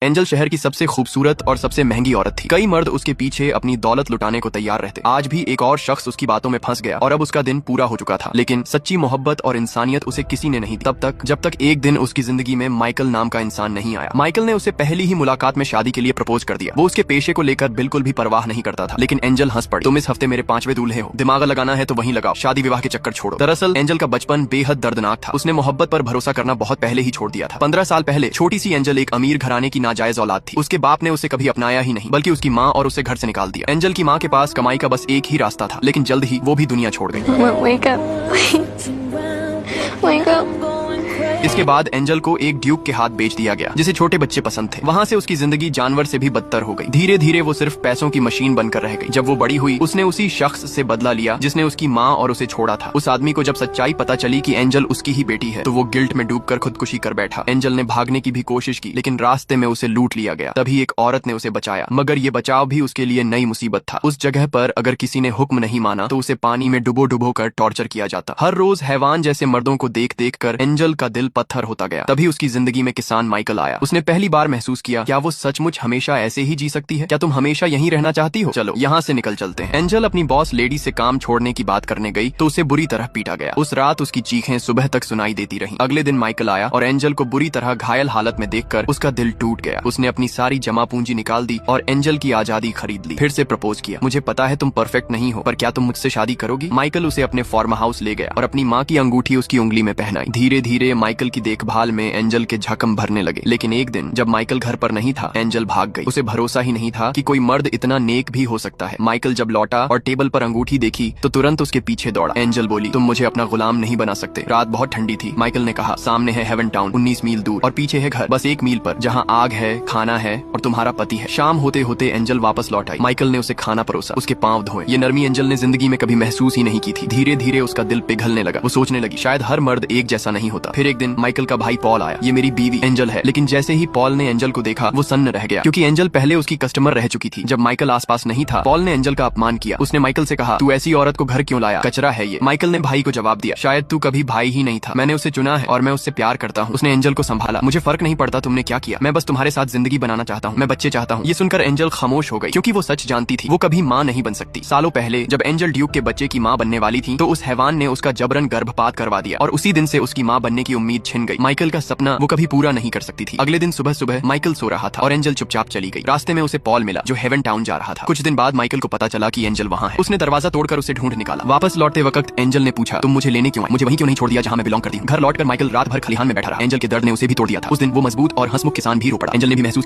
Angel शहर की सबसे खूबसूरत और सबसे महंगी औरत थी। कई मर्द उसके पीछे अपनी दौलत लुटाने को तैयार रहते। आज भी एक और शख्स उसकी बातों में फंस गया और अब उसका दिन पूरा हो चुका था। लेकिन सच्ची मोहब्बत और इंसानियत उसे किसी ने नहीं दी तब तक जब तक एक दिन उसकी जिंदगी में माइकल नाम का इंसान नहीं आया। माइकल ने उसे पहली ही मुलाकात में शादी के लिए प्रपोज कर दिया। वो उसके पेशे को लेकर बिल्कुल भी परवाह नहीं करता था। लेकिन एंजल हंस पड़ी। तुम इस हफ्ते मेरे 5वें दूल्हे हो, दिमाग लगाना है तो वहीं लगाओ, शादी विवाह के चक्कर छोड़ो। दरअसल एंजल का बचपन बेहद दर्दनाक था। उसने मोहब्बत पर भरोसा करना बहुत पहले ही छोड़ दिया था। 15 साल पहले छोटी सी एंजल एक अमीर घराने की नाजायज औलाद थी। उसके बाप ने उसे कभी अपनाया ही नहीं, बल्कि उसकी माँ और उसे घर से निकाल दिया। एंजल की माँ के पास कमाई का बस एक ही रास्ता था, लेकिन जल्द ही वो भी दुनिया छोड़ गई। Wake up, please. Wake up. इसके बाद एंजल को एक ड्यूक के हाथ बेच दिया गया, जिसे छोटे बच्चे पसंद थे। वहाँ से उसकी जिंदगी जानवर से भी बदतर हो गई। धीरे धीरे वो सिर्फ पैसों की मशीन बनकर रह गई। जब वो बड़ी हुई, उसने उसी शख्स से बदला लिया जिसने उसकी माँ और उसे छोड़ा था। उस आदमी को जब सच्चाई पता चली कि एंजल उसकी ही बेटी है, तो वो गिल्ट में डूबकर खुदकुशी कर बैठा। एंजल ने भागने की भी कोशिश की, लेकिन रास्ते में उसे लूट लिया गया। तभी एक औरत ने उसे बचाया, मगर ये बचाव भी उसके लिए नई मुसीबत था। उस जगह पर अगर किसी ने हुक्म नहीं माना तो उसे पानी में डुबो डुबो कर टॉर्चर किया जाता। हर रोज हैवान जैसे मर्दों को देख देख कर एंजल का दिल पत्थर होता गया। तभी उसकी जिंदगी में किसान माइकल आया। उसने पहली बार महसूस किया, क्या वो सचमुच हमेशा ऐसे ही जी सकती है? क्या तुम हमेशा यहीं रहना चाहती हो? चलो यहाँ से निकल चलते हैं। एंजल अपनी बॉस लेडी से काम छोड़ने की बात करने गई तो उसे बुरी तरह पीटा गया। उस रात उसकी चीखें सुबह तक सुनाई देती रहीं। अगले दिन माइकल आया और एंजल को बुरी तरह घायल हालत में देखकर उसका दिल टूट गया। उसने अपनी सारी जमा पूंजी निकाल दी और एंजल की आजादी खरीद ली। फिर से प्रपोज किया, मुझे पता है तुम परफेक्ट नहीं हो, पर क्या तुम मुझसे शादी करोगी? माइकल उसे अपने फार्म हाउस ले गया और अपनी माँ की अंगूठी उसकी उंगली में पहनाई। धीरे धीरे माइकल की देखभाल में एंजल के झकम भरने लगे। लेकिन एक दिन जब माइकल घर पर नहीं था, एंजल भाग गई। उसे भरोसा ही नहीं था कि कोई मर्द इतना नेक भी हो सकता है। माइकल जब लौटा और टेबल पर अंगूठी देखी तो तुरंत उसके पीछे दौड़ा। एंजल बोली, तुम मुझे अपना गुलाम नहीं बना सकते। रात बहुत ठंडी थी। माइकल ने कहा, सामने है हेवन टाउन 19 मील दूर, और पीछे है घर बस 1 मील पर, जहाँ आग है, खाना है और तुम्हारा पति है। शाम होते होते एंजल वापस लौट आई। माइकल ने उसे खाना परोसा, उसके पांव धोए। ये नरमी एंजल ने जिंदगी में कभी महसूस ही नहीं की थी। धीरे धीरे उसका दिल पिघलने लगा। वो सोचने लगी, शायद हर मर्द एक जैसा नहीं होता। फिर एक दिन माइकल का भाई पॉल आया। ये मेरी बीवी एंजल है। लेकिन जैसे ही पॉल ने एंजल को देखा, वो सन्न रह गया, क्योंकि एंजल पहले उसकी कस्टमर रह चुकी थी। जब माइकल आसपास नहीं था, पॉल ने एंजल का अपमान किया। उसने माइकल से कहा, तू ऐसी औरत को घर क्यों लाया? कचरा है ये। माइकल ने भाई को जवाब दिया, शायद तू कभी भाई ही नहीं था। मैंने उसे चुना है और मैं उससे प्यार करता हूँ। उसने एंजल को संभाला, मुझे फर्क नहीं पड़ता तुमने क्या किया, मैं बस तुम्हारे साथ जिंदगी बनाना चाहता हूँ, मैं बच्चे चाहता हूँ। ये सुनकर एंजल खामोश हो गई, क्योंकि वो सच जानती थी, वो कभी माँ नहीं बन सकती। सालों पहले जब एंजल ड्यूक के बच्चे की माँ बनने वाली थी, तो उस हैवान ने उसका जबरन गर्भपात करवा दिया और उसी दिन से उसकी माँ बनने की उम्मीद छिन गई। माइकल का सपना वो कभी पूरा नहीं कर सकती थी। अगले दिन सुबह सुबह माइकल सो रहा था और एंजल चुपचाप चली गई। रास्ते में उसे पॉल मिला, जो हेवन टाउन जा रहा था। कुछ दिन बाद माइकल को पता चला कि एंजल वहाँ है। उसने दरवाजा तोड़कर उसे ढूंढ निकाला। वापस लौटते वक्त एंजल ने पूछा, तुम मुझे लेने क्यों आए? मुझे वहीं क्यों नहीं छोड़ दिया जहाँ मैं बिलोंग करती हूँ? घर लौटकर माइकल रात भर खलिहान में बैठा रहा। एंजल के दर्द ने उसे भी तोड़ दिया था। उस दिन वो मजबूत और हंसमुख किसान भी रो पड़ा। एंजल ने भी महसूस